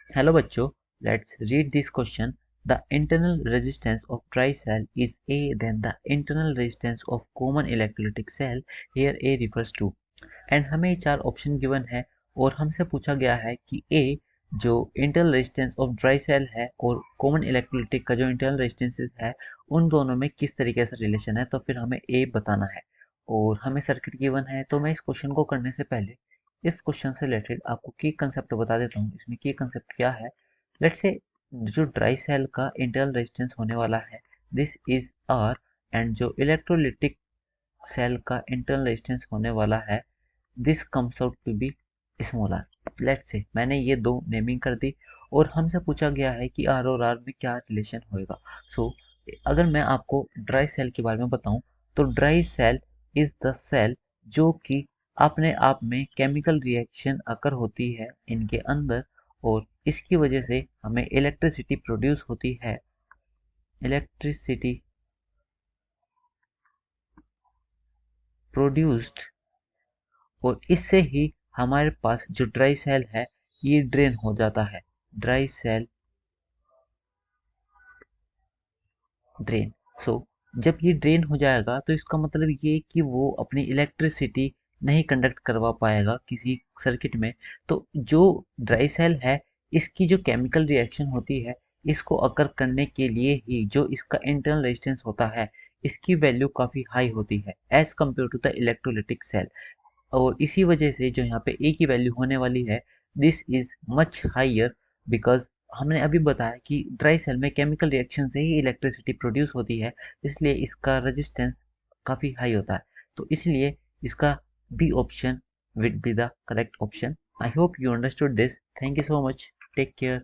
Hello बच्चों, let's read this question. The internal resistance of dry cell is A than the internal resistance of common electrolytic cell. Here A refers to. And हमें चार option given है और हमसे पूछा गया है कि A जो internal resistance of dry cell है और कॉमन इलेक्ट्रोलिटिक का जो इंटरनल रेजिस्टेंस है उन दोनों में किस तरीके से रिलेशन है, तो फिर हमें A बताना है. और हमें सर्किट गिवन है, तो मैं इस क्वेश्चन को करने से पहले इस क्वेश्चन से रिलेटेड आपको की कंसेप्ट बता देता हूँ. इसमें की कंसेप्ट क्या है. लेट्स से जो ड्राई सेल का इंटरनल रेजिस्टेंस होने वाला है दिस इज R, एंड जो इलेक्ट्रोलिटिक सेल का इंटरनल रेजिस्टेंस होने वाला है this comes out to be small R. Let's say मैंने ये दो नेमिंग कर दी और हमसे पूछा गया है कि आर और आर में क्या रिलेशन होएगा. सो अगर मैं आपको ड्राई सेल के बारे में बताऊं तो dry cell is the cell जो कि अपने आप में केमिकल रिएक्शन अकर होती है इनके अंदर और इसकी वजह से हमें इलेक्ट्रिसिटी प्रोड्यूस होती है. इलेक्ट्रिसिटी प्रोड्यूस्ड और इससे ही हमारे पास जो ड्राई सेल है ये ड्रेन हो जाता है. Dry cell drain. सो जब ये ड्रेन हो जाएगा तो इसका मतलब ये कि वो अपनी इलेक्ट्रिसिटी नहीं कंडक्ट करवा पाएगा किसी सर्किट में. तो जो ड्राई सेल है इसकी जो केमिकल रिएक्शन होती है इसको अकर करने के लिए ही जो इसका इंटरनल रेजिस्टेंस होता है इसकी वैल्यू काफ़ी हाई होती है as compare to the electrolytic cell. और इसी वजह से जो यहाँ पे ए की वैल्यू होने वाली है this is much higher because हमने अभी बताया कि ड्राई सेल में केमिकल रिएक्शन से ही इलेक्ट्रिसिटी प्रोड्यूस होती है, इसलिए इसका रेजिस्टेंस काफ़ी हाई होता है. तो इसलिए इसका B option will be the correct option. I hope you understood this. Thank you so much. Take care.